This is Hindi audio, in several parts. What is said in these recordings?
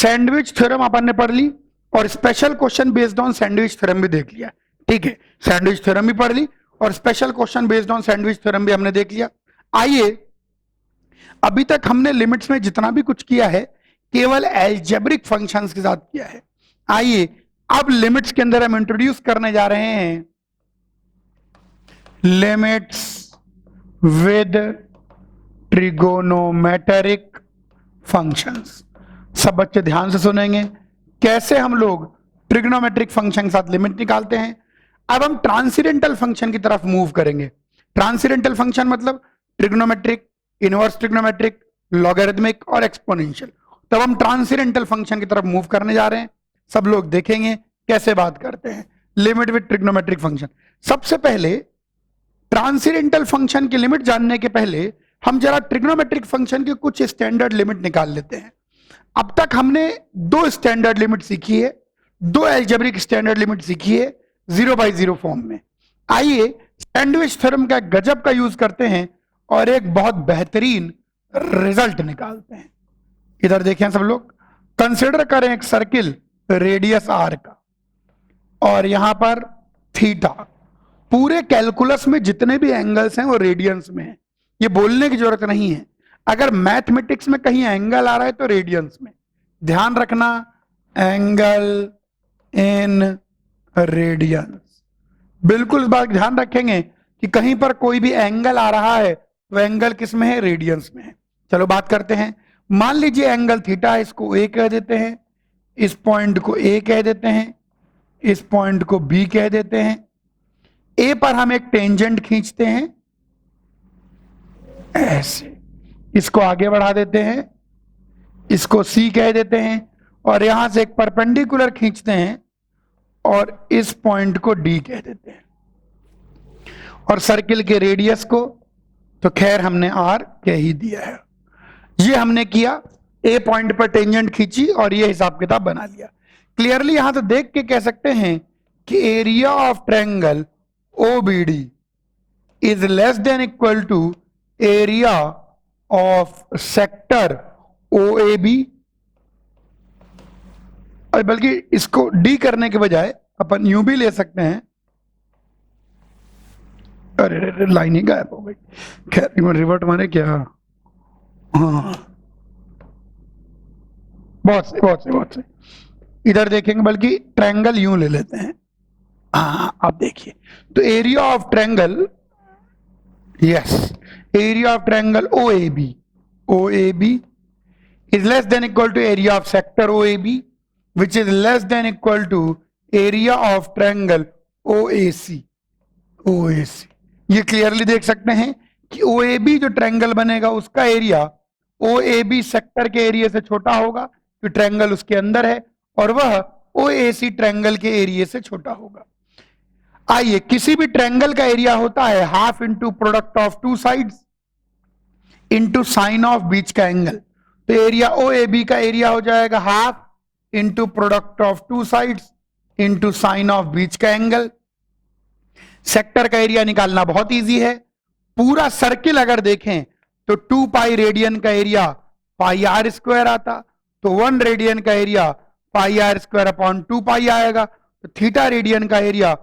सैंडविच थ्योरम अपन ने पढ़ ली और special question based on sandwich theorem भी देख लिया। ठीक है, सैंडविच थ्योरम भी पढ़ ली और special question based on sandwich theorem भी हमने देख लिया। आइए, अभी तक हमने लिमिट्स में जितना भी कुछ किया है केवल एल्जेब्रिक फंक्शंस के साथ किया है। आइए अब लिमिट्स के अंदर हम इंट्रोड्यूस करने जा रहे हैं लिमिट्स विद ट्रिगोनोमेट्रिक फंक्शंस। सब बच्चे ध्यान से सुनेंगे कैसे हम लोग ट्रिग्नोमेट्रिक फंक्शन के साथ लिमिट निकालते हैं। अब हम ट्रांसेंडेंटल फंक्शन की तरफ मूव करेंगे। ट्रांसेंडेंटल फंक्शन मतलब ट्रिग्नोमेट्रिक, इनवर्स ट्रिग्नोमेट्रिक, लॉगरिथमिक और एक्सपोनेंशियल। तब हम ट्रांसेंडेंटल फंक्शन की तरफ मूव करने जा रहे हैं। सब लोग देखेंगे कैसे बात करते हैं लिमिट विद ट्रिग्नोमेट्रिक फंक्शन। सबसे पहले ट्रांसेंडेंटल फंक्शन की लिमिट जानने के पहले हम जरा ट्रिग्नोमेट्रिक फंक्शन की कुछ स्टैंडर्ड लिमिट निकाल लेते हैं। अब तक हमने दो स्टैंडर्ड लिमिट सीखी है, दो एल्जेब्रिक स्टैंडर्ड लिमिट सीखी है 0/0 फॉर्म में। आइए सैंडविच थ्योरम का गजब का यूज करते हैं और एक बहुत बेहतरीन रिजल्ट निकालते हैं। इधर देखें सब लोग, कंसिडर करें एक सर्किल रेडियस r का और यहां पर थीटा। पूरे कैलकुलस में जितने भी एंगल्स हैं वो रेडियंस में है, ये बोलने की जरूरत नहीं है। अगर मैथमेटिक्स में कहीं एंगल आ रहा है तो रेडियंस में। ध्यान रखना, एंगल इन रेडियंस। बिल्कुल इस बात ध्यान रखेंगे कि कहीं पर कोई भी एंगल आ रहा है तो एंगल किस में है, रेडियंस में है। चलो बात करते हैं। मान लीजिए एंगल थीटा है, इसको ए कह देते हैं, इस पॉइंट को ए कह देते हैं, इस पॉइंट को बी कह देते हैं। ए पर हम एक टेंजेंट खींचते हैं ऐसे, इसको आगे बढ़ा देते हैं, इसको सी कह देते हैं और यहां से एक परपेंडिकुलर खींचते हैं और इस पॉइंट को डी कह देते हैं। और सर्किल के रेडियस को तो खैर हमने आर कह ही दिया है। ये हमने किया, ए पॉइंट पर टेंजेंट खींची और ये हिसाब किताब बना लिया। क्लियरली यहां तो देख के कह सकते हैं कि area of triangle OBD is less than equal to area of sector OAB। और बल्कि इसको डी करने के बजाय अपन यूं भी ले सकते हैं। अरे लाइन ही गायब हो गई, खैर रिवर्ट मारे क्या। हाँ बहुत से इधर देखेंगे, बल्कि ट्रायंगल यूं ले लेते हैं। हाँ आप देखिए, तो area of triangle, yes, area of triangle OAB is less than equal to area of sector OAB, which is less than equal to area of triangle OAC। ये क्लियरली देख सकते हैं कि OAB जो ट्रायंगल बनेगा उसका एरिया OAB सेक्टर के एरिया से छोटा होगा, तो ट्रायंगल उसके अंदर है, और वह OAC ट्रायंगल के एरिया से छोटा होगा। आइए, किसी भी ट्रायंगल का एरिया होता है half into product of two sides into sine of बीच का एंगल। तो एरिया OAB का एरिया हो जाएगा half into product of two sides into sine of बीच का एंगल। सेक्टर का एरिया निकालना बहुत इजी है। पूरा सर्किल अगर देखें तो 2 पाई रेडियन का एरिया पाई आर स्क्वायर आता, तो 1 रेडियन का area pi R square upon 2 pi आएगा। तो थीटा रेडियन का area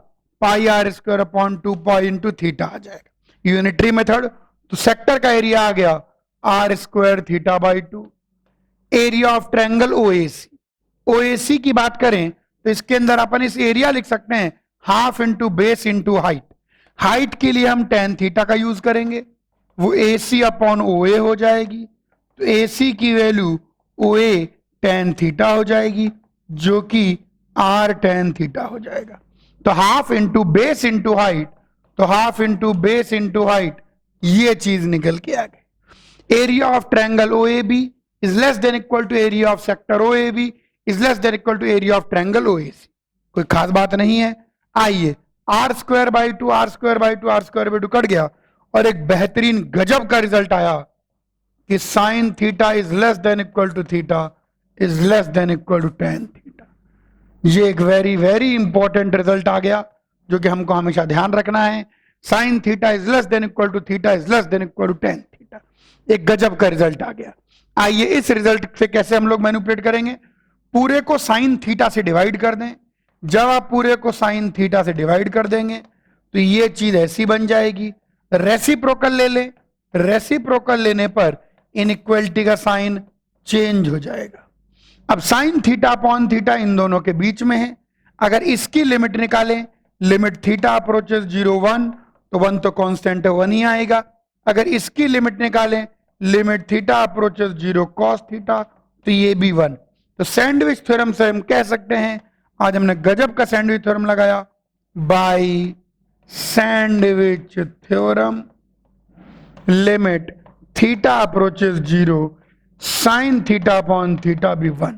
pi R square upon 2 pi into theta आ जाएगा। यूनिटरी मेथड, तो सेक्टर का एरिया आ गया R square theta by 2। Area of triangle OAC की बात करें तो इसके अंदर अपन इस एरिया लिख सकते हैं half into base into height. Height के लिए हम tan थीटा का यूज करेंगे, वो AC अपॉन OA हो जाएगी। तो AC की वैल्यू OA tan थीटा हो जाएगी, जो कि R tan थीटा हो जाएगा। तो half into base into height, तो half into base into height, ये चीज निकल के आ गई। Area of triangle OAB is less than equal to area of sector OAB is less than equal to area of triangle OAC। कोई खास बात नहीं है। आइए, R square by 2 R square by 2 R square by 2 cut गया और एक बेहतरीन गजब का रिजल्ट आया कि sine theta is less than equal to theta is less than equal to tan theta. ये एक वेरी वेरी इंपॉर्टेंट रिजल्ट आ गया जो कि हमको हमेशा ध्यान रखना है। Sine theta is less than equal to theta is less than equal to tan theta. एक गजब का रिजल्ट आ गया। आइए, इस रिजल्ट से कैसे हम लोग मैनिपुलेट करेंगे, पूरे को साइन थीटा से डिवाइड कर दें। जब आप पूरे को साइन थीटा से डिवाइड कर देंगे तो ये चीज ऐसी बन जाएगी। रेसिप्रोकल ले लें, रेसिप्रोकल लेने पर इनइक्वालिटी का साइन चेंज हो जाएगा। अब sign theta upon theta in दोनों के बीच में है। अगर इसकी लिमिट निकालें, लिमिट थीटा अप्रोचेस 0 1, तो 1 तो कांस्टेंट है, 1 ही आएगा। अगर इसकी लिमिट निकालें, limit theta approaches 0 cos theta, तो ये भी 1। तो सैंडविच थ्योरम से हम कह सकते हैं, आज हमने गजब का सैंडविच थ्योरम लगाया, by sandwich theorem limit theta approaches 0 sine theta upon theta भी 1।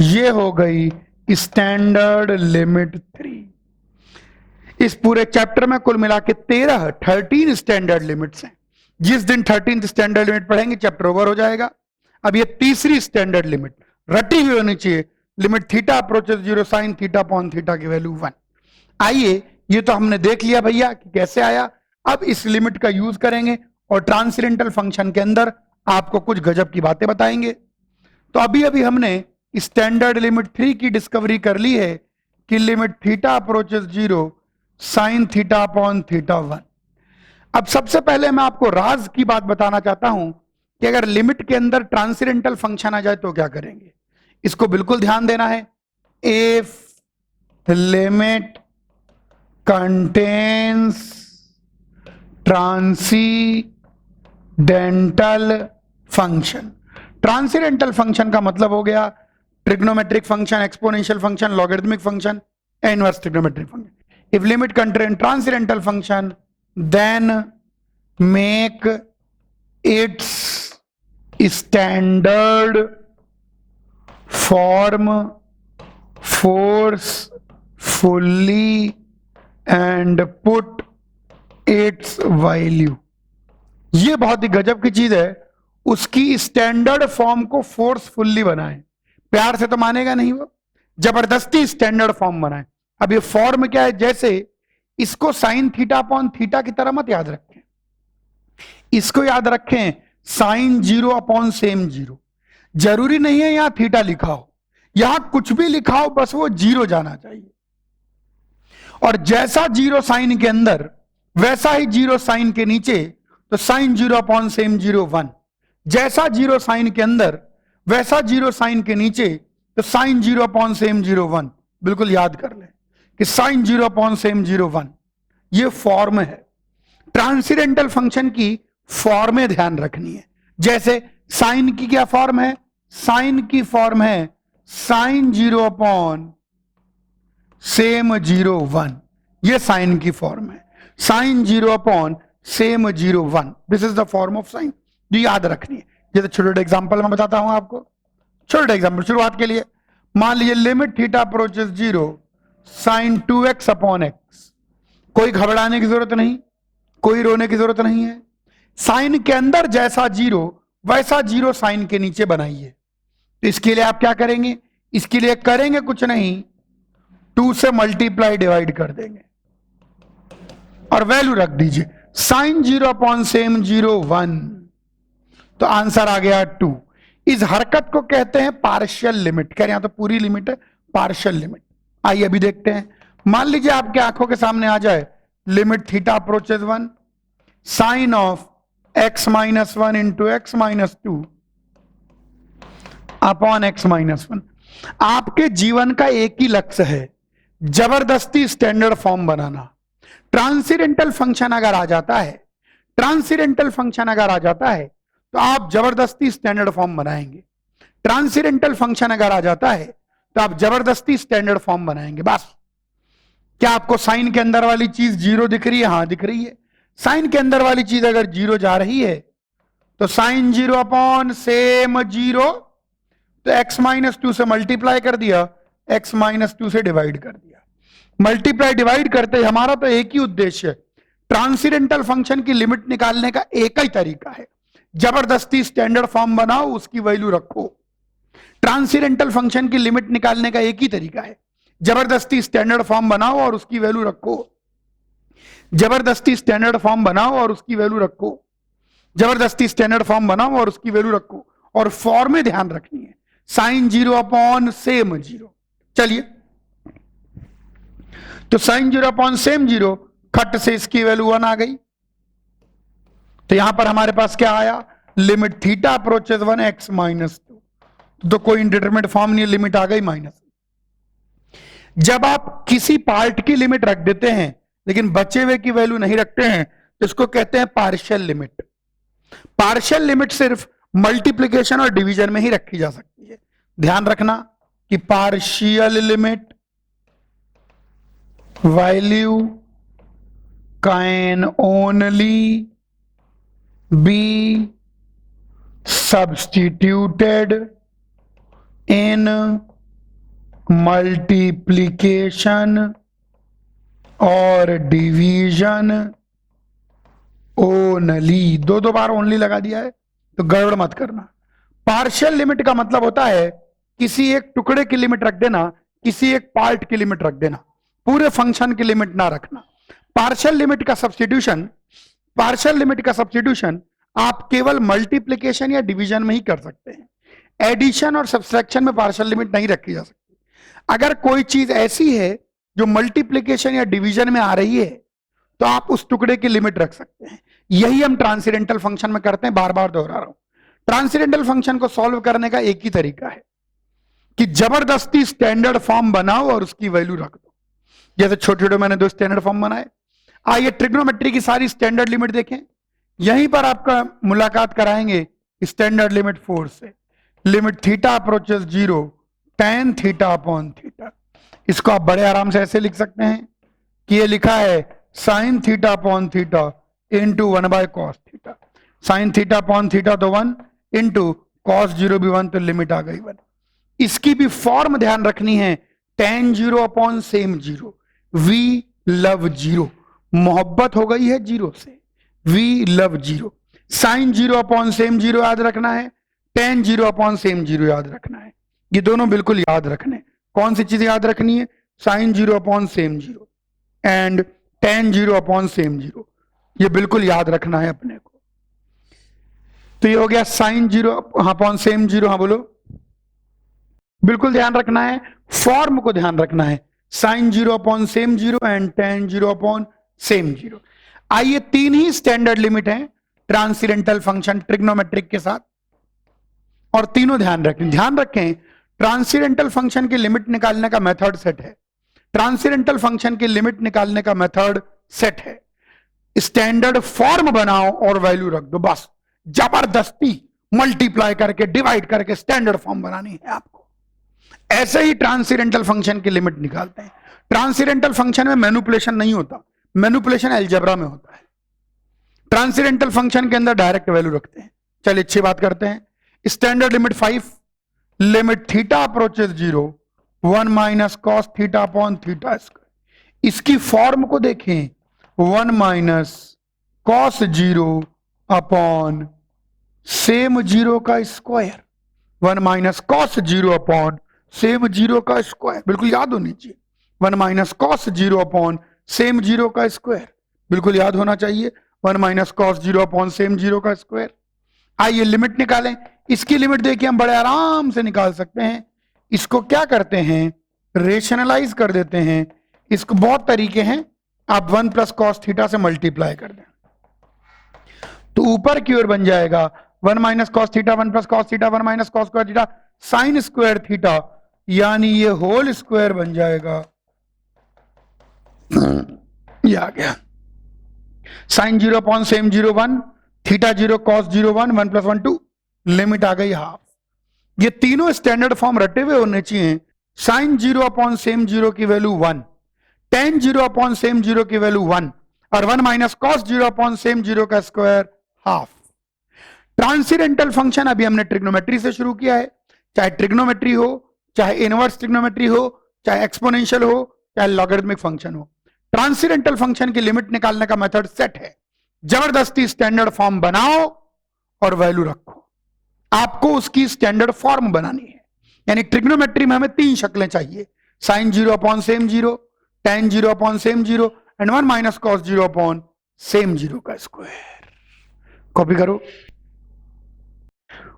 ये हो गई स्टैंडर्ड लिमिट 3। इस पूरे चैप्टर में कुल मिला के 13 स्टैंडर्ड लिमिट्स हैं। जिस दिन 13th स्टैंडर्ड लिमिट पढ़ेंगे चैप्टर ओवर हो जाएगा। अब ये तीसरी स्टैंडर्ड लिमिट रटी हुई होनी चाहिए, limit theta approaches 0 sine theta upon theta की वैल्यू 1। आइए, ये तो हमने देख लिया भैया कि कैसे आया। अब इस लिमिट का यूज करेंगे और ट्रांसेंडेंटल फंक्शन के अंदर आपको कुछ गजब की बातें बताएंगे। तो अभी अभी हमने स्टैंडर्ड लिमिट 3 की डिस्कवरी कर ली है कि limit theta approaches 0 sine theta upon theta 1। अब सबसे पहले मैं आपको राज की बात बताना चाहता हूं कि अगर लिमिट के अंदर ट्रांसेंडेंटल फंक्शन आ जाए तो क्या करेंगे। इसको बिल्कुल ध्यान देना है। If limit contains transcendental function. Transcendental function का मतलब हो गया trigonometric function, exponential function, logarithmic function, inverse trigonometric function. If limit contain transcendental function then make its standard form forcefully and put its value. ये बहुत ही गजब की चीज है। उसकी स्टैंडर्ड फॉर्म को फोर्सफुली बनाए, प्यार से तो मानेगा नहीं वो, जबरदस्ती स्टैंडर्ड फॉर्म बनाए। अब ये फॉर्म क्या है, जैसे इसको साइन थीटा अपॉन थीटा की तरह मत याद रखें, इसको याद रखें साइन 0 अपॉन सेम 0। जरूरी नहीं है यहां थीटा लिखा हो, यहां कुछ भी लिखा हो, बस वो 0 जाना चाहिए। और जैसा 0 साइन के अंदर वैसा ही 0 साइन के नीचे, तो साइन 0 अपॉन सेम 0 1। जैसा 0 साइन के अंदर वैसा 0 साइन के नीचे, तो साइन 0 अपॉन सेम 0 1। बिल्कुल याद कर ले कि साइन 0 अपॉन सेम 0 1 ये फॉर्म है। ट्रांसेंडेंटल फंक्शन की फॉर्में ध्यान रखनी है। जैसे साइन की क्या फॉर्म है, साइन की फॉर्म है साइन 0 अपॉन सेम 0 1। ये साइन की फॉर्म है, sine 0 upon same 0 1। This is the form of sine, जो याद रखनी है। जैसे छोटे एग्जांपल मैं बताता हूं आपको, छोटे एग्जांपल शुरुआत के लिए। मान लीजिए limit theta approaches 0 sine 2x upon x. कोई घबराने की जरूरत नहीं, कोई रोने की जरूरत नहीं है। साइन के अंदर जैसा 0 वैसा 0 साइन के नीचे बनाइए। तो इसके लिए आप क्या करेंगे, इसके लिए करेंगे कुछ नहीं, 2 से मल्टीप्लाई डिवाइड कर देंगे और वैल्यू रख दीजिए साइन 0 अपॉन सेम 0 1। तो आंसर आ गया 2। इस हरकत को कहते हैं पार्शियल लिमिट। कह रहे हैं तो पूरी लिमिट है, पार्शियल लिमिट। आइए अभी देखते हैं। मान लीजिए आपके आंखों के सामने आ जाए limit theta approaches 1 sine of x minus 1 into x minus 2 upon x minus 1। आपके जीवन का एक ही लक्ष्य है, जबरदस्ती स्टैंडर्ड फॉर्म बनाना। ट्रांसेंडेंटल फंक्शन अगर आ जाता है, ट्रांसेंडेंटल फंक्शन अगर आ जाता है तो आप जबरदस्ती स्टैंडर्ड फॉर्म बनाएंगे। ट्रांसेंडेंटल फंक्शन अगर आ जाता है तो आप जबरदस्ती स्टैंडर्ड फॉर्म बनाएंगे। बस क्या आपको साइन के अंदर वाली चीज 0 दिख रही है? हां दिख रही है। साइन के अंदर वाली चीज अगर 0 जा रही है तो साइन 0 अपॉन सेम 0, तो x माइनस 2 से मल्टीप्लाई कर दिया, x माइनस 2 से डिवाइड कर दिया। मल्टीप्लाई डिवाइड करते हमारा तो एक ही उद्देश्य है, ट्रांसेंडेंटल फंक्शन की लिमिट निकालने का एक ही तरीका है, जबरदस्ती स्टैंडर्ड फॉर्म बनाओ, उसकी वैल्यू रखो। ट्रांसेंडेंटल फंक्शन की लिमिट निकालने का एक ही तरीका है, जबरदस्ती स्टैंडर्ड फॉर्म बनाओ और उसकी वैल्यू रखो। जबरदस्ती स्टैंडर्ड फॉर्म बनाओ और उसकी वैल्यू रखो। जबरदस्ती स्टैंडर्ड फॉर्म बनाओ और उसकी वैल्यू रखो। और फॉर्म में ध्यान रखनी है, साइन 0 अपॉन सेम 0। चलिए, तो साइन 0 अपॉन सेम 0, खट से इसकी वैल्यू 1 आ गई। तो यहां पर हमारे पास क्या आया, limit theta approaches 1 x minus 2, तो कोई इंडिटरमिनेट फॉर्म नहीं, लिमिट आ गई माइनस। जब आप किसी पार्ट की लिमिट रख देते हैं लेकिन बचे हुए की वैल्यू नहीं रखते हैं तो इसको कहते हैं पार्शियल लिमिट। पार्शियल लिमिट सिर्फ मल्टीप्लिकेशन और डिवीजन में ही रखी जा सकती है। ध्यान रखना कि partial limit value can only be substituted in multiplication और डिवीजन ओनली। दो बार ओनली लगा दिया है तो गड़बड़ मत करना। पार्शियल लिमिट का मतलब होता है किसी एक टुकड़े की लिमिट रख देना, किसी एक पार्ट की लिमिट रख देना, पूरे फंक्शन की लिमिट ना रखना। पार्शियल लिमिट का सब्स्टिट्यूशन आप केवल मल्टीप्लिकेशन या डिवीजन में ही कर सकते हैं। एडिशन और सब्सट्रैक्शन में पार्शियल लिमिट नहीं रखी जा सकती। अगर कोई चीज ऐसी है जो मल्टीप्लिकेशन या डिवीजन में आ रही है तो आप उस टुकड़े की लिमिट रख सकते हैं। यही हम ट्रांसेंडेंटल फंक्शन में करते हैं। बार बार दोहरा रहा हूं, ट्रांसेंडेंटल फंक्शन को सॉल्व करने का एक ही तरीका है कि जबरदस्ती स्टैंडर्ड फॉर्म बनाओ और उसकी वैल्यू रख दो। जैसे छोटे छोटे मैंने 2 स्टैंडर्ड फॉर्म बनाए। आइए ट्रिग्नोमेट्री की सारी स्टैंडर्ड लिमिट देखें। यहीं पर आपका मुलाकात कराएंगे स्टैंडर्ड लिमिट 4 से। Limit theta approaches 0 tan theta upon theta. इसको आप बड़े आराम से ऐसे लिख सकते हैं कि ये लिखा है sine theta upon theta into 1 by cos theta. Sign theta upon theta तो 1 इंटू कॉस 0 भी 1, तो लिमिट आ गई 1। इसकी भी फॉर्म ध्यान रखनी है, tan 0 upon same 0। We love 0, मोहब्बत हो गई है 0 से, we love 0। Sine 0 upon same 0 याद रखना है, tan 0 अपॉन सेम 0 याद रखना है। ये दोनों बिल्कुल याद रखने। कौन सी चीज याद रखनी है, sine 0 upon same 0 and tan 0 upon same 0, ये बिल्कुल याद रखना है अपने को। तो ये हो गया साइन 0 अपॉन सेम 0। हाँ बोलो, बिल्कुल ध्यान रखना है, फॉर्म को ध्यान रखना है, sine 0 upon same 0 and tan 0 upon same 0। आइए 3 ही स्टैंडर्ड लिमिट हैं ट्रांसेंडेंटल फंक्शन ट्रिग्नोमेट्रिक के साथ, और तीनों ध्यान रखें ट्रांसेंडेंटल फंक्शन की लिमिट निकालने का मेथड सेट है। ट्रांसेंडेंटल फंक्शन की लिमिट निकालने का मेथड सेट है। स्टैंडर्ड फॉर्म बनाओ और वैल्यू रख दो, बस। जबरदस्ती मल्टीप्लाई करके डिवाइड करके स्टैंडर्ड फॉर्म बनानी है आपको। ऐसे ही ट्रांसेंडेंटल फंक्शन की लिमिट निकालते हैं। ट्रांसेंडेंटल फंक्शन में मैनिपुलेशन नहीं होता, मैनिपुलेशन अलजेब्रा में होता है। ट्रांसेंडेंटल फंक्शन के अंदर डायरेक्ट वैल्यू रखते हैं। चलिए अच्छी बात करते हैं। Standard limit 5, limit theta approaches 0 1 minus cos theta upon theta square. इसकी फॉर्म को देखें, 1 माइनस कॉस 0 अपॉन सेम 0 का square. 1 minus cos 0 upon same 0 का स्क्वायर, बिल्कुल याद होनी चाहिए। 1 माइनस कॉस 0 अपॉन सेम 0 का स्क्वायर, बिल्कुल याद होना चाहिए। 1 माइनस कॉस 0 अपॉन सेम 0 का स्क्वायर। आइए लिमिट निकालें। इसकी लिमिट देखिए हम बड़े आराम से निकाल सकते हैं। इसको क्या करते हैं, रेशनलाइज कर देते हैं। इसको बहुत तरीके हैं, आप 1 प्लस कॉस थीटा से मल्टीप्लाई कर दें तो ऊपर की ओर बन जाएगा 1 minus cos theta 1 plus cos theta 1 minus cos square theta sine square theta, यानी ये होल स्क्वायर बन जाएगा। ये आ गया sine 0 upon same 0 1, theta 0 cos 0 1, 1 plus 1 2, limit आ गई हाफ। ये तीनों स्टैंडर्ड फॉर्म रटे हुए होने चाहिए। साइन 0 अपॉन सेम 0 की वैल्यू 1, tan 0 अपॉन सेम 0 की वैल्यू 1, और 1 माइनस कॉस 0 अपॉन सेम 0 का स्क्वायर हाफ। ट्रांसेंडेंटल फंक्शन अभी हमने ट्रिग्नोमेट्री से शुरू किया है। चाहे ट्रिग्नोमेट्री हो, चाहे इनवर्स ट्रिग्नोमेट्री हो, चाहे एक्सपोनेंशियल हो, चाहे लॉगरिथमिक फंक्शन हो, ट्रांसेंडेंटल फंक्शन की लिमिट निकालने का मेथड सेट है। जबरदस्ती स्टैंडर्ड फॉर्म बनाओ और वैल्यू रखो। आपको उसकी स्टैंडर्ड फॉर्म बनानी है। यानी ट्रिग्नोमेट्री में हमें 3 शक्लें चाहिए, sine 0 upon same 0, tan 0 upon same 0 and 1 minus cos 0 upon same 0 का स्क्वायर। कॉपी करो।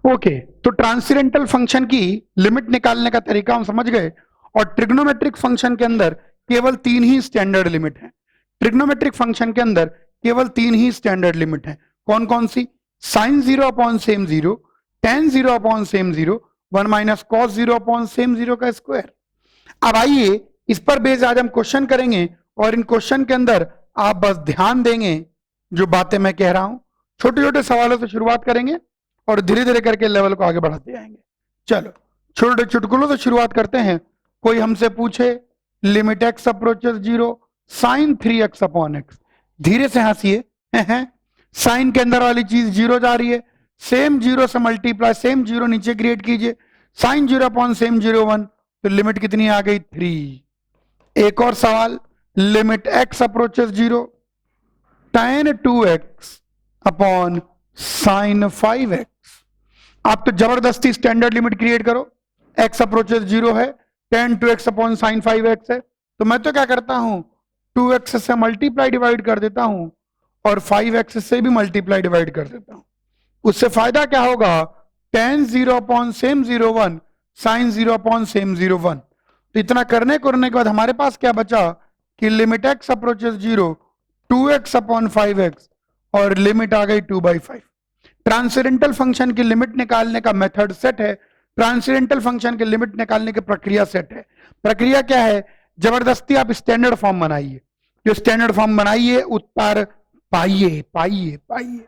ओके, तो ट्रांसेंडेंटल फंक्शन की लिमिट निकालने का तरीका हम समझ गए। और ट्रिग्नोमेट्रिक फंक्शन के अंदर केवल 3 ही स्टैंडर्ड लिमिट है। ट्रिग्नोमेट्रिक फंक्शन के अंदर केवल 3 ही स्टैंडर्ड लिमिट है। कौन कौन सी? Sine 0 upon same 0, tan 0 upon same 0, 1 minus cos 0 upon same 0 का स्क्वायर। अब आइए इस पर बेस आज हम क्वेश्चन करेंगे, और इन क्वेश्चन के अंदर आप बस ध्यान देंगे जो बातें मैं कह रहा हूं। छोटे छोटे सवालों से शुरुआत करेंगे और धीरे धीरे करके लेवल को आगे बढ़ाते जाएंगे। चलो छोटे चुटकुलों से शुरुआत करते हैं। कोई हमसे पूछे limit x approaches 0 sine 3x upon x, धीरे से हंसिए। साइन के अंदर वाली चीज 0 जा रही है, सेम 0 से मल्टीप्लाई सेम 0 नीचे क्रिएट कीजिए, साइन 0 अपॉन सेम 0 1, तो लिमिट कितनी आ गई? 3। एक और सवाल, limit x approaches 0 tan 2x upon sine 5x। आप तो जबरदस्ती स्टैंडर्ड लिमिट क्रिएट करो। x अप्रोचेस 0 है, tan 2x upon sine 5x है, तो मैं तो क्या करता हूं 2x से मल्टीप्लाई डिवाइड कर देता हूं और 5x से भी मल्टीप्लाई डिवाइड कर देता हूं। उससे फायदा क्या होगा? tan 0 upon same 0 1 sine 0 upon same 0 1। तो इतना करने के बाद हमारे पास क्या बचा कि limit x approaches 0 2x upon 5x और लिमिट आ गई 2/5। ट्रांसेंडेंटल फंक्शन की लिमिट निकालने का मेथड सेट है, ट्रांसेंडेंटल फंक्शन की लिमिट निकालने की प्रक्रिया सेट है। प्रक्रिया क्या है? जबरदस्ती आप स्टैंडर्ड फॉर्म बनाइए, जो स्टैंडर्ड फॉर्म बनाइए उत्तर पाइए पाइए पाइए।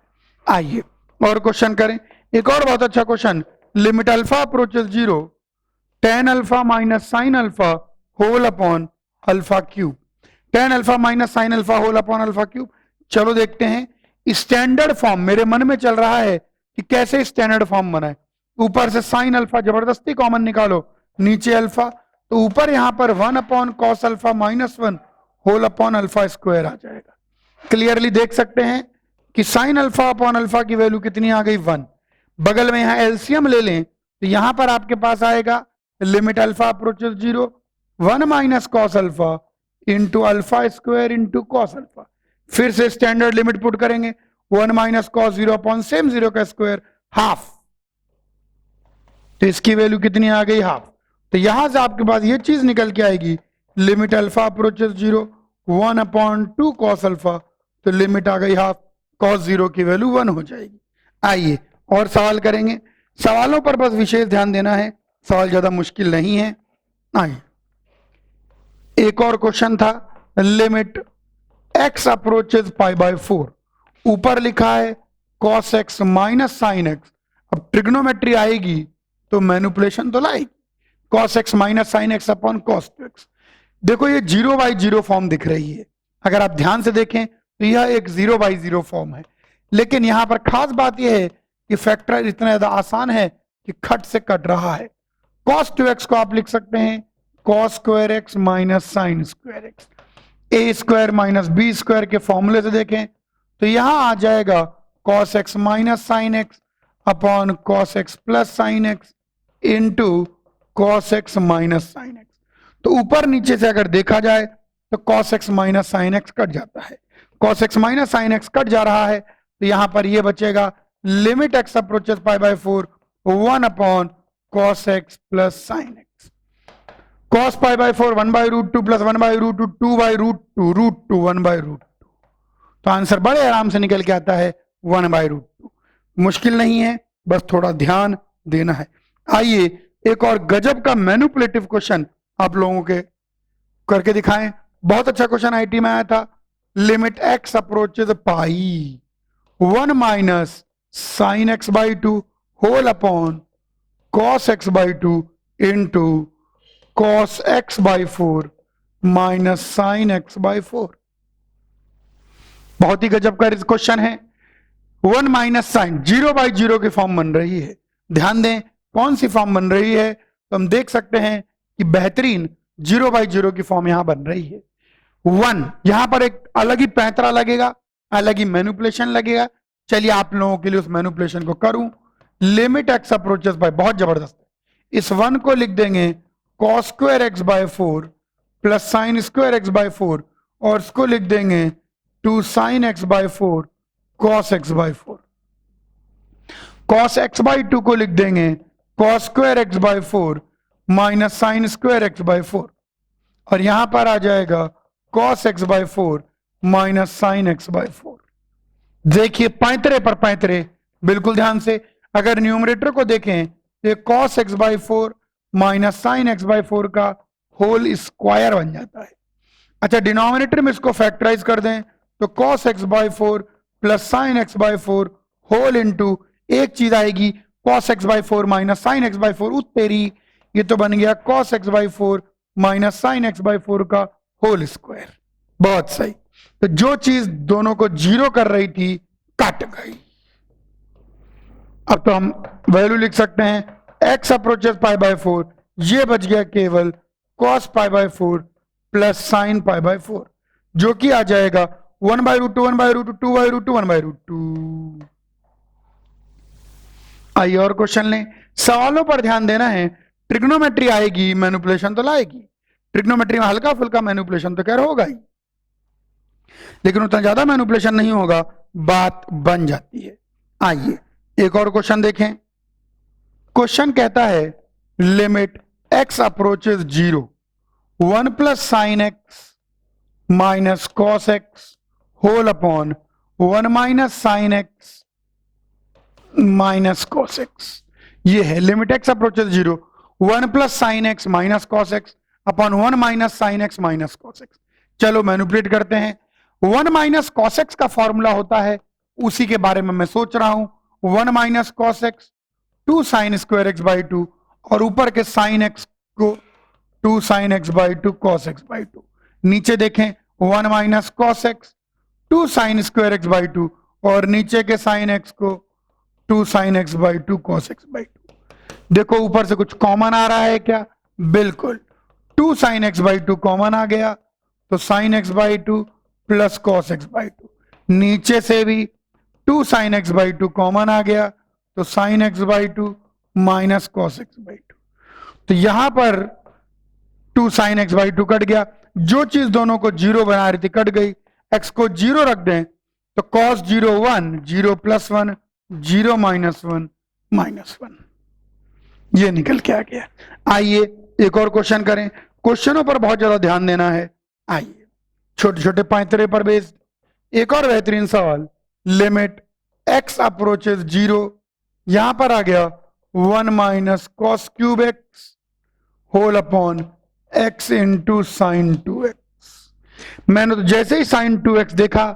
आइए और क्वेश्चन करें। एक और बहुत अच्छा question, limit alpha approaches 0 tan alpha minus sine alpha whole upon alpha cube, tan alpha minus sine alpha whole upon alpha cube. चलो देखते हैं स्टैंडर्ड फॉर्म। मेरे मन में चल रहा है कि कैसे स्टैंडर्ड फॉर्म बनाए। ऊपर से साइन अल्फा जबरदस्ती कॉमन निकालो, नीचे अल्फा, तो ऊपर यहां पर 1 upon cos alpha minus 1 whole upon alpha square आ जाएगा। क्लियरली देख सकते हैं कि साइन अल्फा अपॉन अल्फा की वैल्यू कितनी आ गई? 1। बगल में यहां एलसीएम ले लें तो यहां पर आपके पास आएगा limit alpha approaches 0 1 minus cos alpha into alpha square into cos alpha. फिर से स्टैंडर्ड लिमिट पुट करेंगे, 1 माइनस कॉस 0 अपॉन सेम 0 का स्क्वायर हाफ, तो इसकी वैल्यू कितनी आ गई? हाफ। तो यहां से आपके पास ये चीज निकल के आएगी limit alpha approaches 0 1 upon 2 cos alpha, तो लिमिट आ गई हाफ, कॉस 0 की वैल्यू 1 हो जाएगी। आइए और सवाल करेंगे। सवालों पर बस विशेष ध्यान देना है, सवाल ज्यादा मुश्किल नहीं है। आइए एक और क्वेश्चन था, लिमिट x अप्रोचेस π/4, ऊपर लिखा है cos x minus sine x. अब ट्रिग्नोमेट्री आएगी तो मैनिपुलेशन तो लाएगी, cos x minus sine x upon cos 2x। देखो ये 0/0 फॉर्म दिख रही है, अगर आप ध्यान से देखें तो यह एक 0/0 फॉर्म है। लेकिन यहां पर खास बात यह है कि फैक्टर इतना ज्यादा आसान है कि खट से कट रहा है। cos 2x को आप लिख सकते हैं cos square x minus sine square x. A square minus B square के फॉर्मूले से देखें तो यहां आ जाएगा cos x minus sine x upon cos x plus sine x into cos x minus sine x. तो ऊपर नीचे से अगर देखा जाए तो cos x minus sine x cut जाता है, cos x minus sine x cut जा रहा है, तो यहां पर यह बचेगा limit x approaches π/4 1 upon cos x plus sine x. cos π/4 1/√2 plus 1/√2 2/√2 √2 1/√2, तो आंसर बड़े आराम से निकल के आता है 1/√2। मुश्किल नहीं है, बस थोड़ा ध्यान देना है। आइए एक और गजब का मैनिपुलेटिव क्वेश्चन आप लोगों के करके दिखाएं। बहुत अच्छा क्वेश्चन आईटी में आया था, limit x approaches pi 1 minus sine x/2 whole upon cos x/2 into cos x/4 minus sine x/4। बहुत ही गजब का क्वेश्चन है। 1 माइनस साइन 0/0 की फॉर्म बन रही है। ध्यान दें कौन सी फॉर्म बन रही है, तो हम देख सकते हैं कि बेहतरीन 0/0 की फॉर्म यहां बन रही है। 1 यहां पर एक अलग ही पैंतरा लगेगा, अलग ही मैनिपुलेशन लगेगा। चलिए आप लोगों के लिए उस मैनिपुलेशन को करूं। लिमिट x अप्रोचेस बाय, बहुत जबरदस्त है। इस 1 को लिख देंगे cos square x/4 plus sine square x/4 और इसको लिख देंगे 2 sine x/4 cos x/4। cos x by 2 को लिख देंगे cos square x by 4 minus sine square x by 4, और यहां पर आ जाएगा cos x by 4 minus sine x by 4। देखिए पैंतरे पर पैंतरे, बिल्कुल ध्यान से। अगर न्यूमरेटर को देखें तो ये cos x by 4 minus sine x by 4 का होल स्क्वायर बन जाता है। अच्छा, डिनोमिनेटर में इसको फैक्टराइज कर दें तो cos x by 4 plus sine x by 4 whole into एक चीज आएगी cos x by 4 minus sine x by 4, तेरी ये तो बन गया cos x by 4 minus sine x by 4 का होल स्क्वायर। बहुत सही। तो जो चीज दोनों को जीरो कर रही थी कट गई। अब तो हम वैल्यू लिख सकते हैं x अप्रोचेस पाई बाई 4, ये बच गया केवल cos pi by 4 plus sine pi by 4, जो कि आ जाएगा 1 by root 2 1 by root 2 by root 2 1 by root 2। आइए और क्वेश्चन लें। सवालों पर ध्यान देना है। ट्रिग्नोमेट्री आएगी, मैनिपुलेशन तो लाएगी। ट्रिग्नोमेट्री में हल्का फुल्का मैनिपुलेशन तो खैर होगा ही, लेकिन उतना ज्यादा मैनिपुलेशन नहीं होगा, बात बन जाती है। आइए एक और क्वेश्चन देखें। क्वेश्चन कहता है limit x approaches 0 1 plus sine x minus cos x whole upon 1 minus sine x minus cos x. ये है limit x approaches 0 1 plus sine x minus cos x upon 1 minus sine x minus cos x. चलो मैनिपुलेट करते हैं। 1 माइनस कॉस एक्स का फॉर्मूला होता है, उसी के बारे में मैं सोच रहा हूं। 1 minus cos x 2 sign square x by 2, और ऊपर के साइन एक्स को 2 sign x by 2 cos x by 2। नीचे देखें 1 minus cos x 2 sign square x by 2, और नीचे के साइन एक्स को 2 sign x by 2 cos x by 2। देखो ऊपर से कुछ कॉमन आ रहा है क्या? बिल्कुल, 2 साइन एक्स बाई 2 कॉमन आ गया, तो sign x by 2 plus cos x by 2। नीचे से भी 2 साइन एक्स बाई 2 कॉमन आ गया, तो sign x by 2 minus cos x by 2। तो यहां पर 2 साइन एक्स बाई 2 कट गया, जो चीज दोनों को जीरो बना रही थी कट गई। एक्स को जीरो रख दें तो कॉस 0 1, 0 प्लस 1, 0 माइनस 1 माइनस 1, ये निकल के आ गया। आइए एक और क्वेश्चन करें। क्वेश्चनों पर बहुत ज्यादा ध्यान देना है। आइए छोटे छोटे पैंतरे पर बेस्ड एक और बेहतरीन सवाल। लिमिट x अप्रोचेस 0, यहां पर आ गया 1 minus cos cube x whole upon x into sine 2x। मैंने तो जैसे ही साइन 2x देखा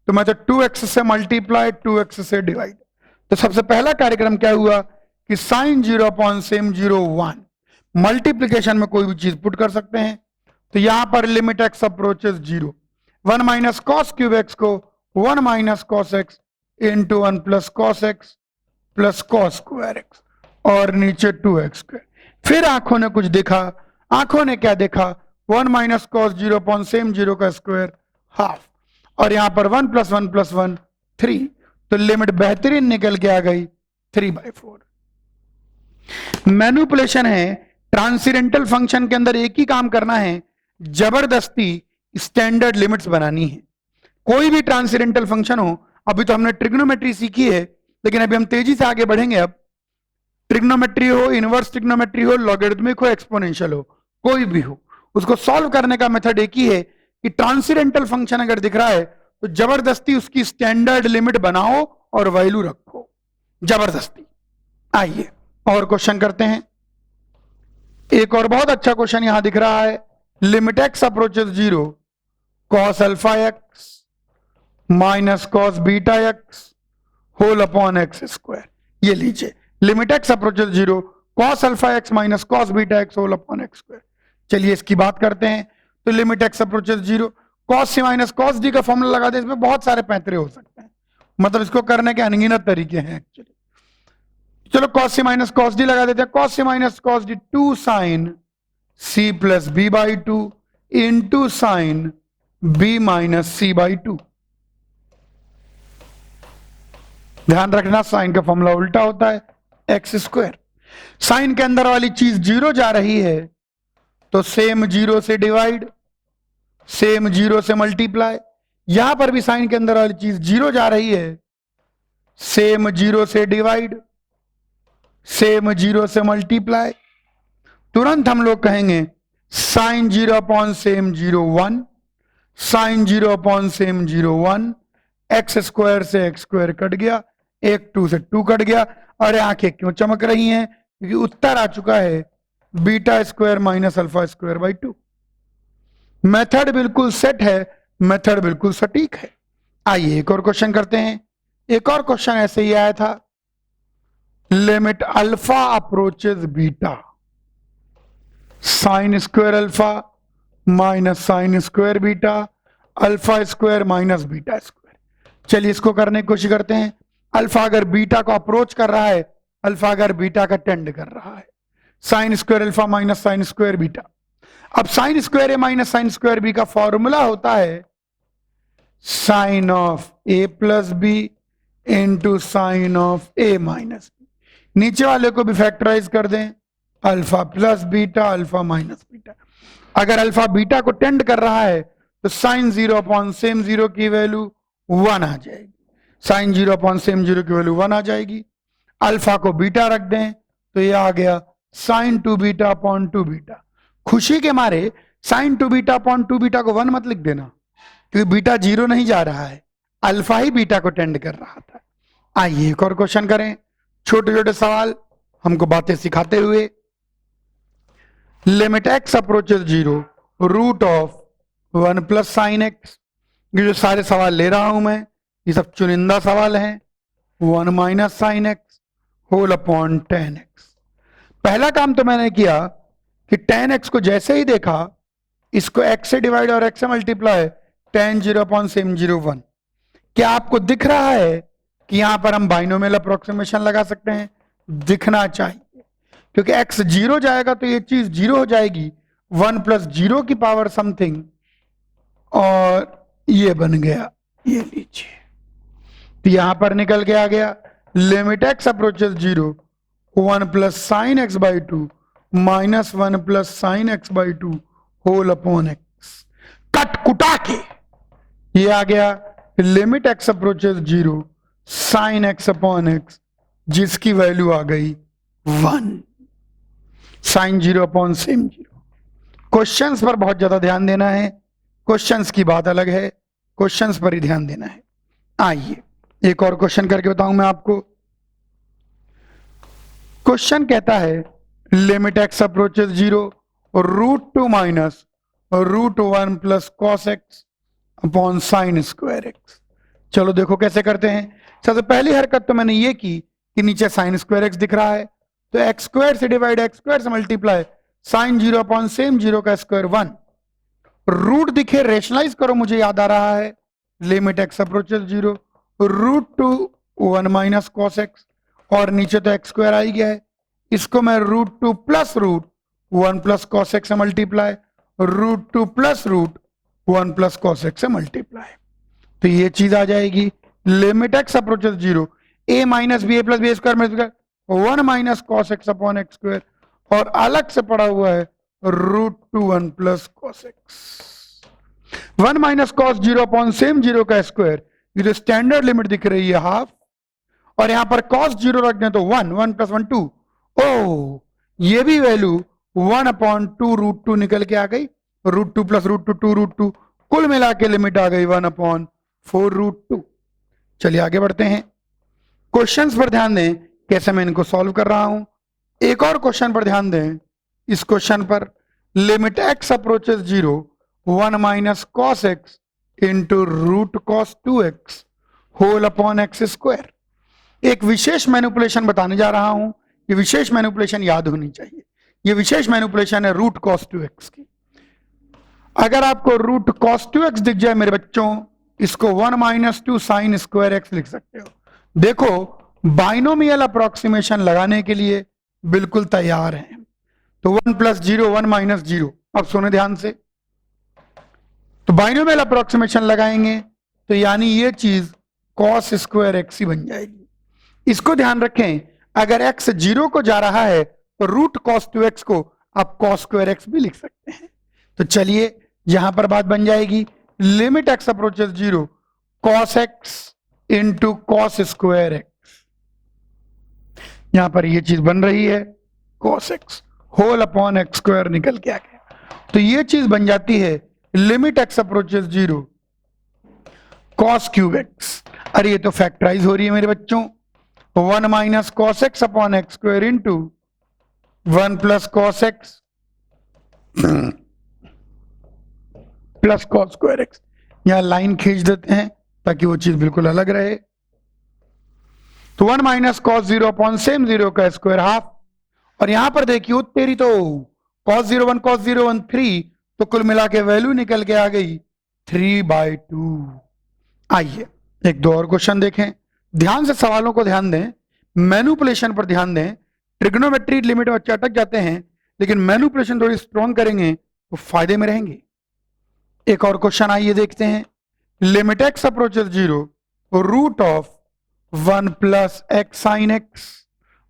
तो मैं तो 2x से मल्टीप्लाई 2x से डिवाइड। तो सबसे पहला कार्यक्रम क्या हुआ कि साइन 0 अपॉन सेम 0 1, मल्टीप्लीकेशन में कोई भी चीज पुट कर सकते हैं। तो यहां पर limit x approaches 0, 1 minus cos cube x को 1 minus cos x into 1 plus cos x plus cos square x, और नीचे 2x स्क्वायर। फिर आंखों ने कुछ देखा। आंखों ने क्या देखा? 1 माइनस कॉस 0 अपॉन सेम 0 का स्क्वायर हाफ, और यहां पर 1 प्लस 1 प्लस 1 3। तो लिमिट बेहतरीन निकल के आ गई 3/4। मैनिपुलेशन है। ट्रांसेंडेंटल फंक्शन के अंदर एक ही काम करना है, जबरदस्ती स्टैंडर्ड लिमिट्स बनानी है। कोई भी ट्रांसेंडेंटल फंक्शन हो, अभी तो हमने ट्रिग्नोमेट्री सीखी है, लेकिन अभी हम तेजी से आगे बढ़ेंगे। अब ट्रिग्नोमेट्री हो, इनवर्स ट्रिग्नोमेट्री हो, लॉगरिथमिक हो, एक्सपोनेंशियल हो, कोई भी हो, उसको सॉल्व करने का मेथड एक ही है कि ट्रांसेंडेंटल फंक्शन अगर दिख रहा है तो जबरदस्ती उसकी स्टैंडर्ड लिमिट बनाओ और वैल्यू रखो, जबरदस्ती। आइए और क्वेश्चन करते हैं। एक और बहुत अच्छा क्वेश्चन यहां दिख रहा है। Limit x approaches 0 cos alpha x minus cos beta x whole upon x square. ये लीजिए, limit x approaches 0 cos alpha x minus cos beta x whole upon x square. चलिए इसकी बात करते हैं। तो limit x approaches 0, cos C minus cos D का फॉर्मूला लगा दे। इसमें बहुत सारे पैंतरे हो सकते हैं, मतलब इसको करने के अनगिनत तरीके हैं एक्चुअली। चलो cos C minus cos D लगा देते हैं। Cos C minus cos D 2 sine C plus B by 2 into sine B minus C by 2। ध्यान रखना साइन का फॉर्मूला उल्टा होता है, एक्स स्क्वायर। साइन के अंदर वाली चीज 0 जा रही है तो सेम 0 से डिवाइड, सेम 0 से मल्टीप्लाई। यहां पर भी साइन के अंदर वाली चीज 0 जा रही है, सेम 0 से डिवाइड, सेम 0 से मल्टीप्लाई, तुरंत हम लोग कहेंगे sine 0 upon same 0 1, sine 0 upon same 0 1, x square से एक्स स्क्वायर कट गया, 1 2 से 2 कट गया। और आंखें क्यों चमक रही हैं? क्योंकि उत्तर आ चुका है beta square minus alpha square by 2। Method बिल्कुल सेट है, मेथड बिल्कुल सटीक है। आइए एक और क्वेश्चन करते हैं। एक और क्वेश्चन ऐसे ही आया था, limit alpha approaches beta, sign square alpha minus sine square beta, alpha square minus beta square. चलिए इसको करने की कोशिश करते हैं। अल्फा अगर बीटा को अप्रोच कर रहा है, अल्फा अगर बीटा का टेंड कर रहा है, sine square alpha minus sine square beta. अब sine square A minus sine square B का फॉर्मूला होता है sine of A plus B into sine of A minus B. नीचे वाले को भी फैक्टराइज कर दें, alpha plus beta alpha minus beta. अगर अल्फा बीटा को टेंड कर रहा है तो साइन 0 अपॉन सेम 0 की वैल्यू 1 आ जाएगी, साइन 0 अपॉन सेम 0 की वैल्यू 1 आ जाएगी। अल्फा को बीटा रख दें तो ये आ गया साइन 2 बीटा अपॉन 2 बीटा। खुशी के मारे साइन 2 बीटा अपॉन 2 बीटा को 1 मत लिख देना, क्योंकि बीटा 0 नहीं जा रहा है, अल्फा ही बीटा को टेंड कर रहा था। आइए एक और क्वेश्चन करें, छोटे छोटे सवाल हमको बातें सिखाते हुए। Limit x approaches 0 root of 1 plus sine x. ये जो सारे सवाल ले रहा हूं मैं, ये सब चुनिंदा सवाल हैं। 1 minus sine x whole upon tan x. पहला काम तो मैंने किया कि टेन एक्स को जैसे ही देखा, इसको x से डिवाइड और x से मल्टीप्लाई, टेन 0 अपॉन सेम 0 1। क्या आपको दिख रहा है कि यहां पर हम बाइनोमियल अप्रोक्सीमेशन लगा सकते हैं? दिखना चाहिए, क्योंकि x 0 जाएगा तो ये चीज 0 हो जाएगी, 1 प्लस 0 की पावर समथिंग, और ये बन गया, ये लीजिए। तो यहां पर निकल के आ गया limit x approaches 0 1 plus sine x by 2 minus 1 plus sine x by 2 whole upon x. Cut कुटा के ये आ गया limit x approaches 0 sine x upon x, जिसकी वैल्यू आ गई 1, साइन 0 अपॉन सेम 0। क्वेश्चंस पर बहुत ज्यादा ध्यान देना है, क्वेश्चंस की बात अलग है, क्वेश्चंस पर ही ध्यान देना है। आइए एक और क्वेश्चन करके बताऊं मैं आपको। क्वेश्चन कहता है limit x approaches 0 root 2 minus root 1 plus cos x upon sine square x. चलो देखो कैसे करते हैं। सबसे पहली हरकत तो मैंने ये की कि नीचे साइन स्क्वायर एक्स दिख रहा है, तो एक्स स्क्वायर से डिवाइड एक्स स्क्वायर से मल्टीप्लाई, साइन 0 अपॉन सेम 0 का स्क्वायर 1। रूट दिखे रेशनलाइज करो, मुझे याद आ रहा है limit x approaches 0 root 2 1 minus cos x, और नीचे तो एक्स स्क्वायर आ ही गया है, इसको मैं root 2 plus root 1 plus cos x से multiply, root 2 plus root 1 plus cos x से मल्टीप्लाई, तो ये चीज आ जाएगी limit x approaches 0 a minus b a plus b square में 1 minus cos x upon x square, और अलग से पड़ा हुआ है root 2 1 plus cos x. 1 minus cos 0 upon same 0 का स्क्वायर, ये जो स्टैंडर्ड लिमिट दिख रही है हाफ, और यहां पर cos 0 रख दें तो 1 1 प्लस 1 2। ओ ये भी वैल्यू 1 अपॉन 2 रूट 2 निकल के आ गई, रूट 2 प्लस रूट 2 2 रूट 2, कुल मिला के लिमिट आ गई 1 अपॉन 4 रूट 2। चलिए आगे बढ़ते हैं, क्वेश्चंस पर ध्यान दें कैसे मैं इनको सॉल्व कर रहा हूं। एक और क्वेश्चन पर ध्यान दें, इस क्वेश्चन पर limit x approaches 0 1 minus cos x into root cos 2x whole upon x square. एक विशेष मैनिपुलेशन बताने जा रहा हूं, ये विशेष मैनिपुलेशन याद होनी चाहिए। ये विशेष मैनिपुलेशन है रूट कॉस 2x की। अगर आपको रूट कॉस 2x दिख जाए मेरे बच्चों, इसको 1 माइनस 2 साइन स्क्वायर एक्स लिख सकते हो। देखो बाइनोमियल अप्रोक्सीमेशन लगाने के लिए बिल्कुल तैयार हैं। तो 1 प्लस 0 1 माइनस 0, अब सुने ध्यान से, तो बाइनोमियल अप्रोक्सीमेशन लगाएंगे तो यानी ये चीज कॉस स्क्वायर एक्स ही बन जाएगी। इसको ध्यान रखें, अगर x 0 को जा रहा है तो रूट कॉस 2x को आप कॉस स्क्वायर एक्स भी लिख सकते हैं। तो चलिए यहां पर बात बन जाएगी limit x approaches 0 cos x into cos square x. यहां पर ये चीज बन रही है cos x whole upon x square निकल के आ गया। तो ये चीज बन जाती है limit x approaches 0 cos cube x। अरे ये तो फैक्टराइज हो रही है मेरे बच्चों। 1 minus cos x upon x square into 1 plus cos x plus cos square x. यहां लाइन खींच देते हैं ताकि वो चीज बिल्कुल अलग रहे। तो 1 माइनस कॉस 0 अपॉन सेम 0 का स्क्वायर हाफ। और यहां पर देखिए तेरी तो cos 0 1 cos 0 1 3, तो कुल मिला के वैल्यू निकल के आ गई 3/2। आइए एक दो और क्वेश्चन देखें। ध्यान से सवालों को ध्यान दें, मैनिपुलेशन पर ध्यान दें। ट्रिग्नोमेट्री लिमिट में बच्चे अटक जाते हैं, लेकिन मैनिपुलेशन थोड़ी स्ट्रॉन्ग करेंगे तो फायदे में रहेंगे। एक और क्वेश्चन आइए देखते हैं। Limit x approaches 0 root of 1 plus x sine x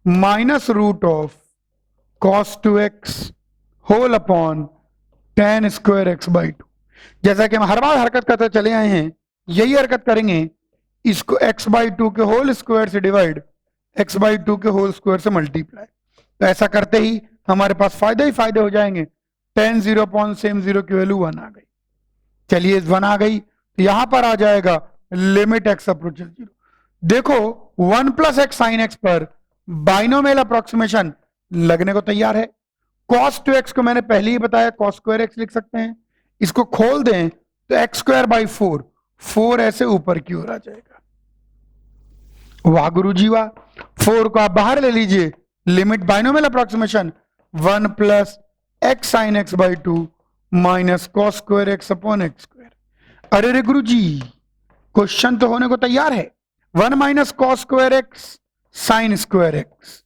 minus root of cos 2x whole upon tan square x by 2। जैसा कि हम हर बार हरकत करते चले आए हैं, यही हरकत करेंगे। इसको x बाई 2 के होल स्क्वायर से डिवाइड, x बाई 2 के होल स्क्वायर से मल्टीप्लाई। तो ऐसा करते ही हमारे पास फायदे ही फायदे हो जाएंगे। tan 0 अपॉन सेम 0 की वैल्यू 1 आ गई। चलिए 1 आ गई तो यहां पर आ जाएगा लिमिट x अप्रोचेस 0। देखो 1 प्लस एक्स साइन एक्स पर बाइनोमियल अप्रोक्सीमेशन लगने को तैयार है। cos 2x को मैंने पहले ही बताया cos स्क्वायर एक्स लिख सकते हैं। इसको खोल दें तो एक्स स्क्वायर बाई 4 ऐसे ऊपर की ओर आ जाएगा। वाह गुरुजी वाह। 4 को आप बाहर ले लीजिए। Limit binomial approximation 1 plus x sine x by 2 minus cos square x upon x square. अरे रे गुरुजी, क्वेश्चन तो होने को तैयार है। 1 minus cos square x sign square x,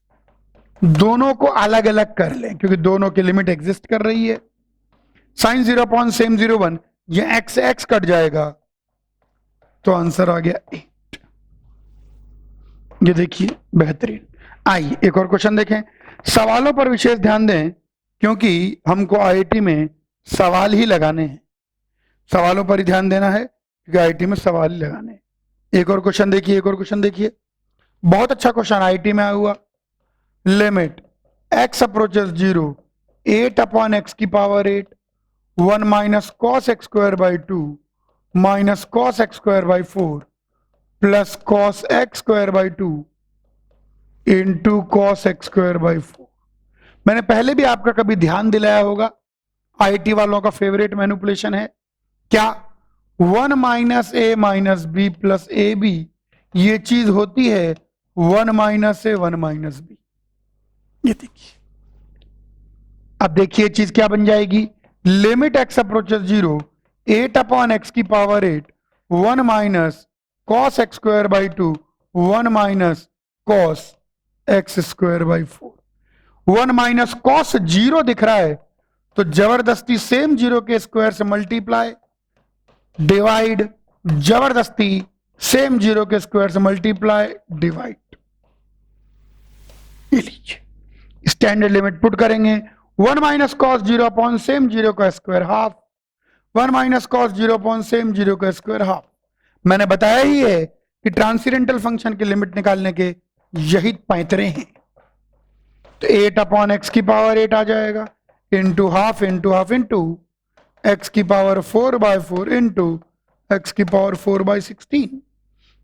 दोनों को अलग अलग कर लें क्योंकि दोनों की लिमिट एग्जिस्ट कर रही है। साइन 0 अपॉन सेम 0 1, ये एक्स एक्स कट जाएगा तो आंसर आ गया 8। ये देखिए बेहतरीन। आइए एक और क्वेश्चन देखें। सवालों पर विशेष ध्यान दें क्योंकि हमको आईआईटी में सवाल ही लगाने हैं। सवालों पर ही ध्यान देना है क्योंकि आईआईटी में सवाल ही लगाने हैं। एक और क्वेश्चन देखिए, एक और क्वेश्चन देखिए। बहुत अच्छा क्वेश्चन आईआईटी में आया हुआ। Limit x approaches 0 8 upon x की power 8 1 minus cos x square by 2 minus cos x square by 4 plus cos x square by 2 into cos x square by 4। मैंने पहले भी आपका कभी ध्यान दिलाया होगा, आईटी वालों का फेवरेट मैनिपुलेशन है क्या? 1 minus a minus b plus a b, ये चीज होती है 1 माइनस ए 1 माइनस बी। ये देखिए, अब देखिए चीज क्या बन जाएगी। Limit x approaches 0 8 upon x की power 8 1 minus cos x square by 2 1 minus cos x square by 4। 1 minus cos 0 दिख रहा है तो जबरदस्ती सेम 0 के स्क्वायर से मल्टीप्लाई, डिवाइड जबरदस्ती सेम 0 के स्क्वायर से मल्टीप्लाई डिवाइड। ये लीजिए स्टैंडर्ड लिमिट पुट करेंगे। 1 माइनस कॉस 0 अपॉन सेम 0 का square half, 1 minus cos 0 upon same 0 का स्क्वायर हाफ। मैंने बताया ही है कि ट्रांसेंडेंटल फंक्शन की लिमिट निकालने के यही पैंतरे हैं। तो 8 अपॉन एक्स की पावर 8 आ जाएगा इंटू हाफ इंटू एक्स की पावर 4/4 इंटू एक्स की पावर 4/16।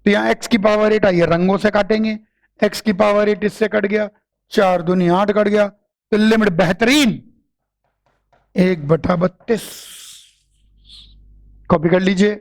तो यहाँ एक्स की पावर 8 आइए रंगों से काटेंगे। एक्स की पावर 8 इससे कट गया, 4 दूनी 8 कट गया, तो लिमिट बेहतरीन 1/32। कॉपी कर लीजिए।